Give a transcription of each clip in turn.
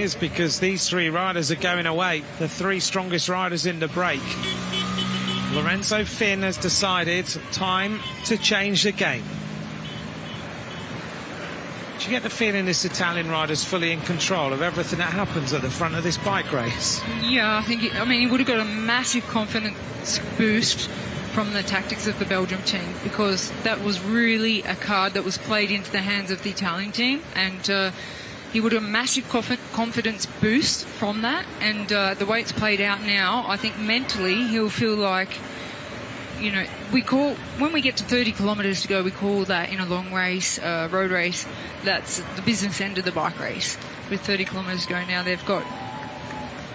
is, because these three riders are going away, the three strongest riders in the break. Lorenzo Finn has decided time to change the game. Do you get the feeling this Italian rider's fully in control of everything that happens at the front of this bike race? Yeah, I think, he would have got a massive confidence boost from the tactics of the Belgium team, because that was really a card that was played into the hands of the Italian team, and he would have a massive confidence boost from that. And the way it's played out now, I think mentally he'll feel like, when we get to 30 kilometres to go, we call that in a long race, road race, that's the business end of the bike race. With 30 kilometres to go now, they've got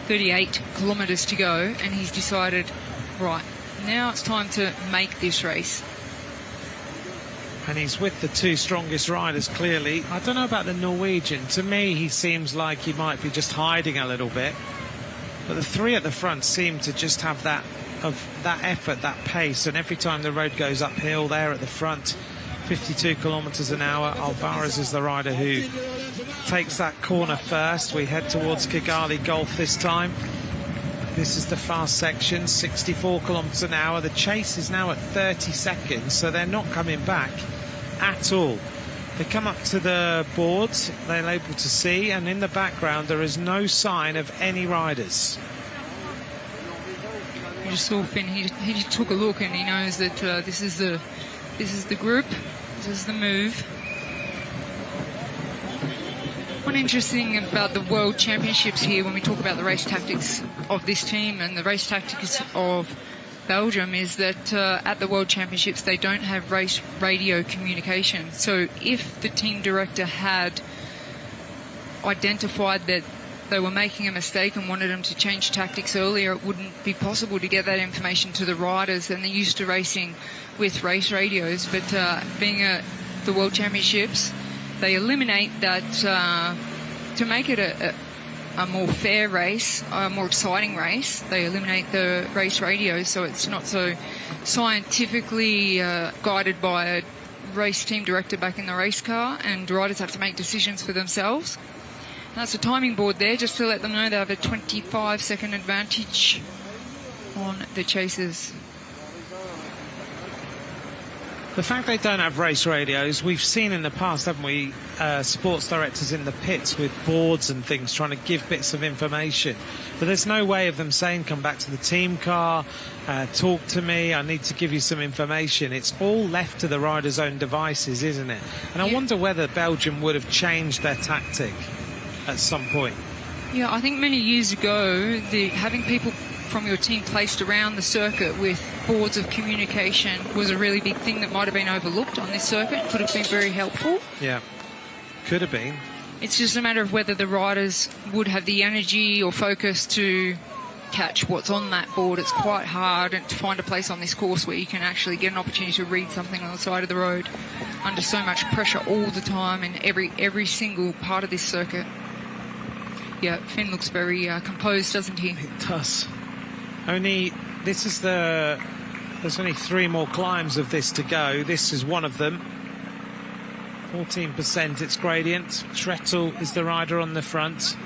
38 kilometres to go, and he's decided, right, now it's time to make this race. And he's with the two strongest riders, clearly. I don't know about the Norwegian. To me, he seems like he might be just hiding a little bit. But the three at the front seem to just have that effort, that pace. And every time the road goes uphill, they're at the front, 52 kilometres an hour. Alvarez is the rider who takes that corner first. We head towards Kigali Golf this time. This is the fast section, 64 kilometres an hour. The chase is now at 30 seconds, so they're not coming back at all. They come up to the boards, they're able to see, and in the background there is no sign of any riders. You just saw Finn, he took a look, and he knows that this is the group, this is the move. One interesting about the World Championships here, when we talk about the race tactics of this team and the race tactics of Belgium, is that at the World Championships they don't have race radio communication. So if the team director had identified that they were making a mistake and wanted them to change tactics earlier, it wouldn't be possible to get that information to the riders, and they're used to racing with race radios. But being at the World Championships, they eliminate that to make it a more fair race, a more exciting race. They eliminate the race radio, so it's not so scientifically guided by a race team director back in the race car, and riders have to make decisions for themselves. And that's a timing board there, just to let them know they have a 25-second advantage on the chasers. The fact they don't have race radios, we've seen in the past, haven't we, sports directors in the pits with boards and things trying to give bits of information. But there's no way of them saying, come back to the team car, talk to me, I need to give you some information. It's all left to the riders' own devices, isn't it? And I wonder whether Belgium would have changed their tactic at some point. Yeah, I think many years ago, having people from your team placed around the circuit with boards of communication was a really big thing that might have been overlooked on this circuit. Could have been very helpful. Yeah, could have been. It's just a matter of whether the riders would have the energy or focus to catch what's on that board. It's quite hard to find a place on this course where you can actually get an opportunity to read something on the side of the road under so much pressure all the time in every single part of this circuit. Yeah, Finn looks very composed, doesn't he? It does. There's only 3 more climbs of this to go. This is one of them. 14% its gradient. Trettel is the rider on the front.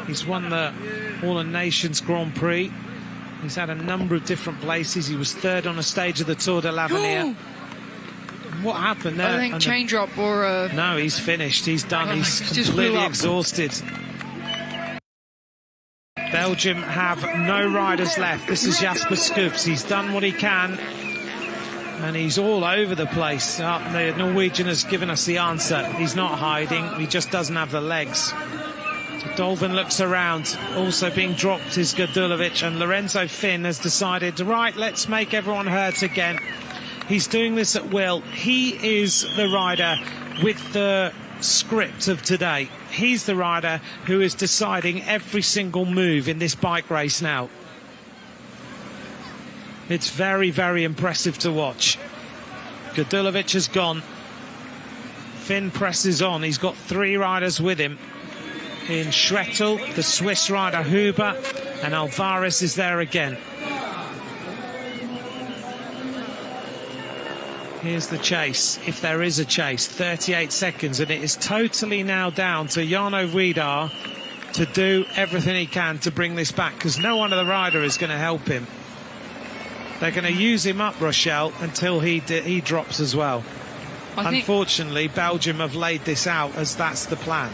He's won the All Nations Grand Prix. He's had a number of different places. He was 3rd on a stage of the Tour de l'Avenir. What happened there? I think chain drop or... No, he's finished. He's done. He's completely exhausted. Belgium have no riders left. This is Jasper Skubbs. He's done what he can, and he's all over the place. The Norwegian has given us the answer. He's not hiding. He just doesn't have the legs. Dolvin looks around. Also being dropped is Gadulovic, and Lorenzo Finn has decided, right, let's make everyone hurt again. He's doing this at will. He is the rider with the script of today. He's the rider who is deciding every single move in this bike race now. It's very, very impressive to watch. Gadulovic has gone. Finn presses on. He's got 3 riders with him. In Schrettel, the Swiss rider Huber, and Alvarez is there again. Here's the chase, if there is a chase, 38 seconds, and it is totally now down to Jarno Widar to do everything he can to bring this back, because no one of the rider is going to help him. They're going to use him up, Rochelle, until he drops as well. Unfortunately, Belgium have laid this out as that's the plan.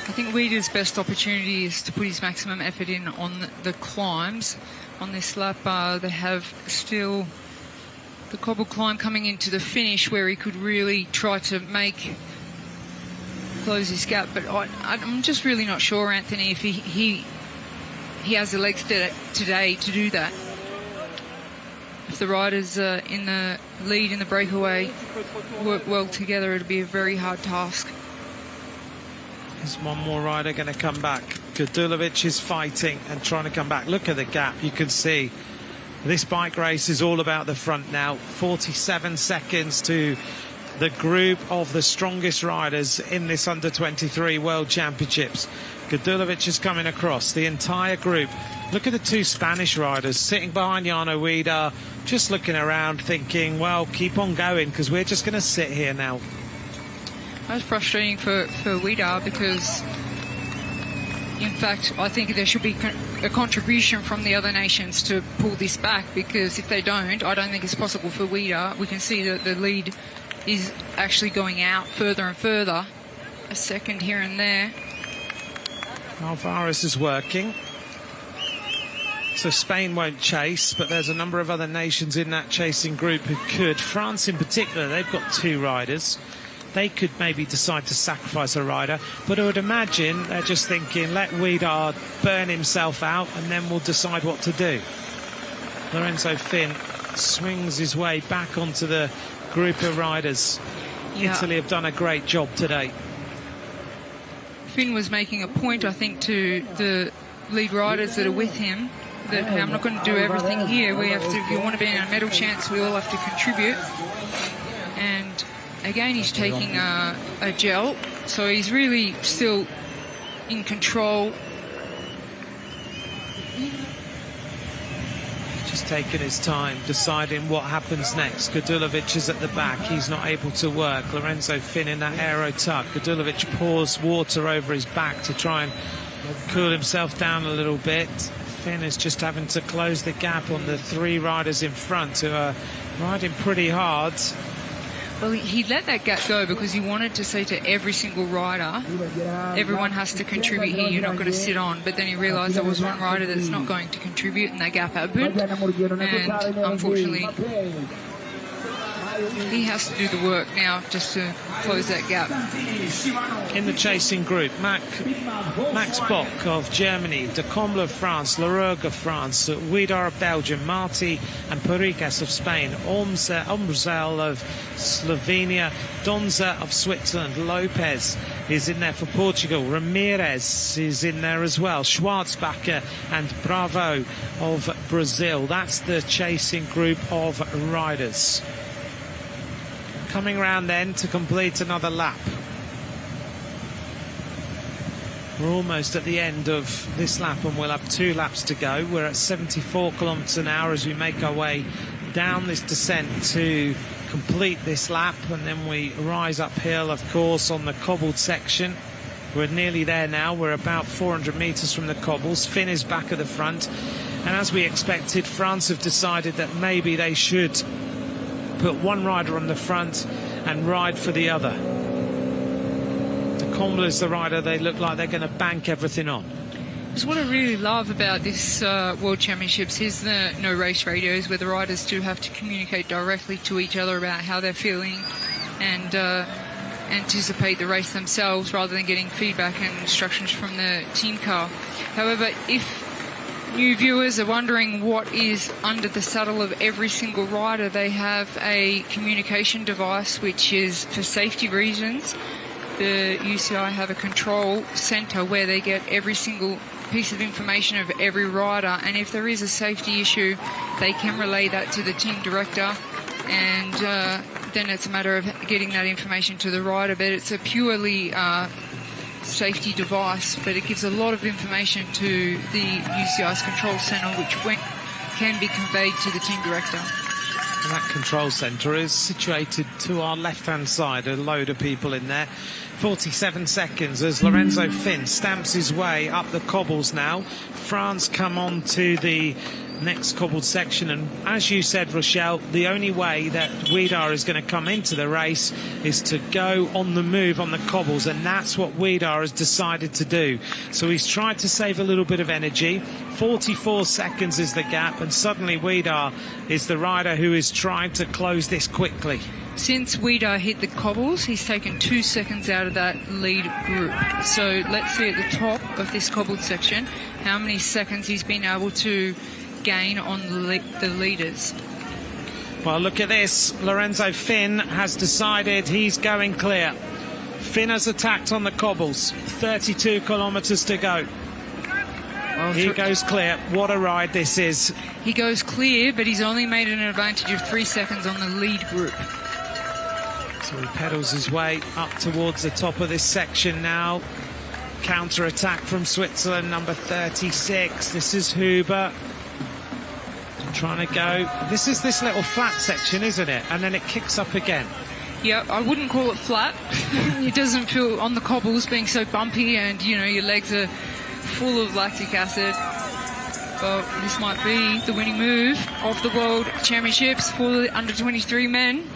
I think Weider's best opportunity is to put his maximum effort in on the climbs. On this lap, they have still the cobble climb coming into the finish where he could really try to close his gap. But I'm just really not sure, Anthony, if he has the legs today to do that. If the riders in the lead in the breakaway work well together, it'll be a very hard task. There's one more rider going to come back. Kudulovic is fighting and trying to come back. Look at the gap. You can see this bike race is all about the front now. 47 seconds to the group of the strongest riders in this under-23 World Championships. Kudulovic is coming across the entire group. Look at the two Spanish riders sitting behind Jano Weider, just looking around thinking, well, keep on going because we're just going to sit here now. That's frustrating for Weider because, in fact, I think there should be a contribution from the other nations to pull this back, because if they don't, I don't think it's possible for Weider. We can see that the lead is actually going out further and further. A second here and there. Alvarez is working. So Spain won't chase, but there's a number of other nations in that chasing group who could. France in particular, they've got two riders. They could maybe decide to sacrifice a rider, but I would imagine they're just thinking, let Weider burn himself out and then we'll decide what to do. Lorenzo Finn swings his way back onto the group of riders. Yeah. Italy have done a great job today. Finn was making a point, I think, to the lead riders that are with him, that hey, I'm not going to do everything here. We have to, if you want to be in a medal chance, we all have to contribute. And again, he's taking a gel, so he's really still in control. Just taking his time, deciding what happens next. Kudulovic is at the back. He's not able to work. Lorenzo Finn in that aero tuck. Kudulovic pours water over his back to try and cool himself down a little bit. Finn is just having to close the gap on the three riders in front who are riding pretty hard. Well, he let that gap go because he wanted to say to every single rider, everyone has to contribute here, you're not going to sit on. But then he realised there was one rider that's not going to contribute, and that gap happened. And unfortunately, he has to do the work now just to close that gap. In the chasing group, Max Bock of Germany, De Comble of France, Leroux of France, Weider of Belgium, Marti and Parikas of Spain, Omzel of Slovenia, Donza of Switzerland, Lopez is in there for Portugal, Ramirez is in there as well, Schwarzbacher and Bravo of Brazil. That's the chasing group of riders. Coming round then to complete another lap. We're almost at the end of this lap and we'll have 2 laps to go. We're at 74 kilometres an hour as we make our way down this descent to complete this lap, and then we rise uphill, of course, on the cobbled section. We're nearly there now. We're about 400 metres from the cobbles. Finn is back at the front, and as we expected, France have decided that maybe they should put one rider on the front and ride for the other. De Comble is the rider they look like they're going to bank everything on. So what I really love about this World Championships is the no race radios, where the riders do have to communicate directly to each other about how they're feeling and anticipate the race themselves, rather than getting feedback and instructions from the team car. However, if new viewers are wondering what is under the saddle of every single rider, they have a communication device which is for safety reasons. The UCI have a control centre where they get every single piece of information of every rider, and if there is a safety issue, they can relay that to the team director, and then it's a matter of getting that information to the rider. But it's a purely safety device, but it gives a lot of information to the UCI's control centre, which can be conveyed to the team director. And that control centre is situated to our left-hand side, a load of people in there. 47 seconds as Lorenzo Finn stamps his way up the cobbles now. France come on to the next cobbled section, and as you said, Rochelle, the only way that Weidar is going to come into the race is to go on the move on the cobbles, and that's what Weidar has decided to do. So he's tried to save a little bit of energy. 44 seconds is the gap, and suddenly Weidar is the rider who is trying to close this quickly. Since Weidar hit the cobbles, he's taken 2 seconds out of that lead group. So let's see at the top of this cobbled section how many seconds he's been able to gain on the leaders. Well, look at this. Lorenzo Finn has decided he's going clear. Finn has attacked on the cobbles. 32 kilometres to go. Well, he goes clear. What a ride this is. He goes clear, but he's only made an advantage of 3 seconds on the lead group. So he pedals his way up towards the top of this section now. Counter-attack from Switzerland, number 36. This is Huber. Trying to go. This is this little flat section, isn't it? And then it kicks up again. Yeah, I wouldn't call it flat. It doesn't feel on the cobbles being so bumpy, and you know your legs are full of lactic acid. Well, this might be the winning move of the World Championships for the under-23 men.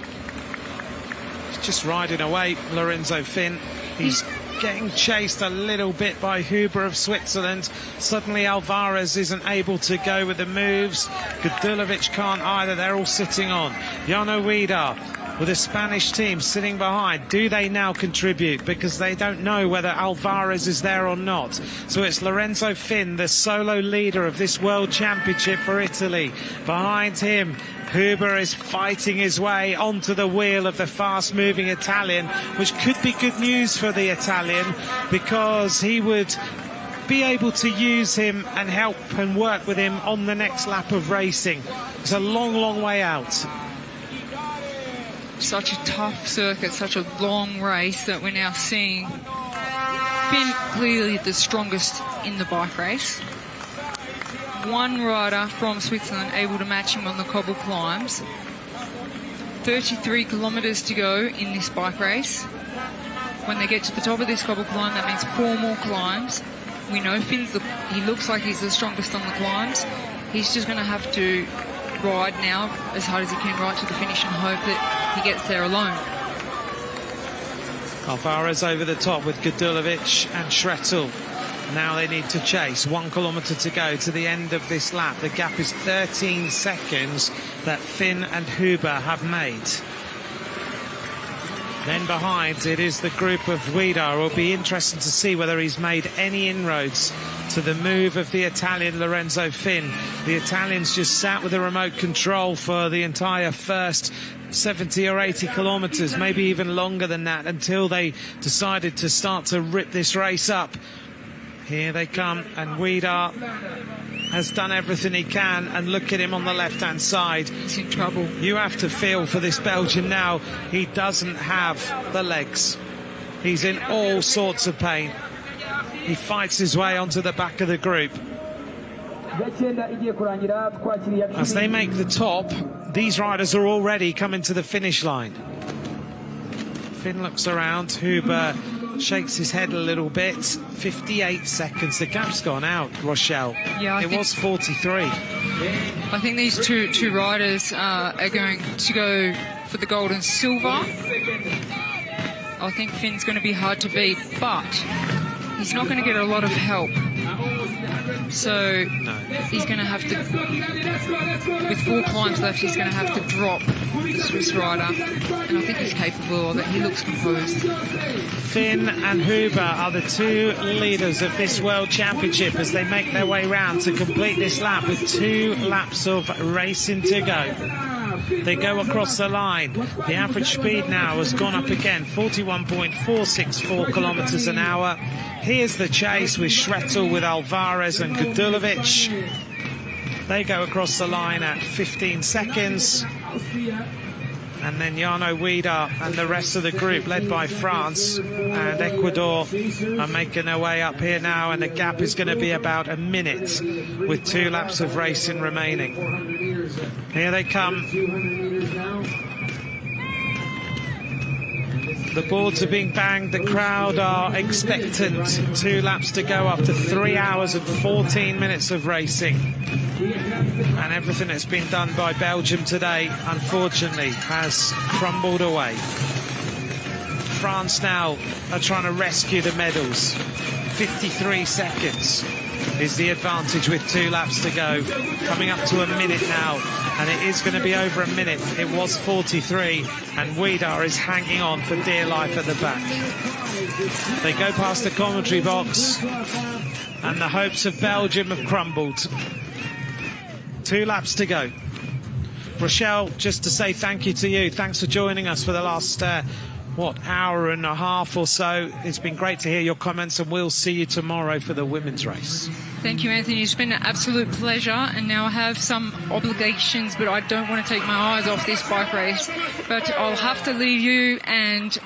He's just riding away, Lorenzo Finn. He's getting chased a little bit by Huber of Switzerland. Suddenly Alvarez isn't able to go with the moves. Gudulovic can't either. They're all sitting on. Jarno Weidar with a Spanish team sitting behind. Do they now contribute? Because they don't know whether Alvarez is there or not. So it's Lorenzo Finn, the solo leader of this World Championship for Italy. Behind him, Huber is fighting his way onto the wheel of the fast-moving Italian, which could be good news for the Italian, because he would be able to use him and help and work with him on the next lap of racing. It's a long, long way out. Such a tough circuit, such a long race that we're now seeing Finn clearly the strongest in the bike race. One rider from Switzerland able to match him on the cobble climbs. 33 kilometres to go in this bike race. When they get to the top of this cobble climb, that means 4 more climbs. We know Finn's he looks like he's the strongest on the climbs. He's just going to have to ride now as hard as he can right to the finish and hope that he gets there alone. Alvarez over the top with Gudulovic and Schrettel. Now they need to chase. 1 kilometre to go to the end of this lap. The gap is 13 seconds that Finn and Huber have made. Then behind it is the group of Weidar. It will be interesting to see whether he's made any inroads to the move of the Italian Lorenzo Finn. The Italians just sat with a remote control for the entire first 70 or 80 kilometres, maybe even longer than that, until they decided to start to rip this race up. Here they come, and Weidar has done everything he can, and look at him on the left-hand side. He's in trouble. You have to feel for this Belgian now. He doesn't have the legs. He's in all sorts of pain. He fights his way onto the back of the group. As they make the top, these riders are already coming to the finish line. Finn looks around. Huber shakes his head a little bit. 58 seconds. The gap's gone out, Rochelle. Yeah, it was 43. I think these two riders are going to go for the gold and silver. I think Finn's going to be hard to beat, but he's not going to get a lot of help. So he's going to have to, with 4 climbs left, he's going to have to drop the Swiss rider, and I think he's capable of it. He looks composed. Finn and Huber are the 2 leaders of this World Championship as they make their way round to complete this lap with 2 laps of racing to go. They go across the line. The average speed now has gone up again, 41.464 kilometres an hour. Here's the chase with Schrettel, with Alvarez and Gudulovic. They go across the line at 15 seconds. And then Jarno Weidar and the rest of the group, led by France and Ecuador, are making their way up here now, and the gap is going to be about a minute with 2 laps of racing remaining. Here they come. The boards are being banged. The crowd are expectant. 2 laps to go after 3 hours and 14 minutes of racing. And everything that's been done by Belgium today, unfortunately, has crumbled away. France now are trying to rescue the medals. 53 seconds is the advantage with 2 laps to go. Coming up to a minute now, and it is going to be over a minute. It was 43, and Ouida is hanging on for dear life at the back. They go past the commentary box, and the hopes of Belgium have crumbled. 2 laps to go. Rochelle, just to say thank you to you. Thanks for joining us for the last hour and a half or so. It's been great to hear your comments, and we'll see you tomorrow for the women's race. Thank you, Anthony. It's been an absolute pleasure, and now I have some obligations, but I don't want to take my eyes off this bike race. But I'll have to leave you, and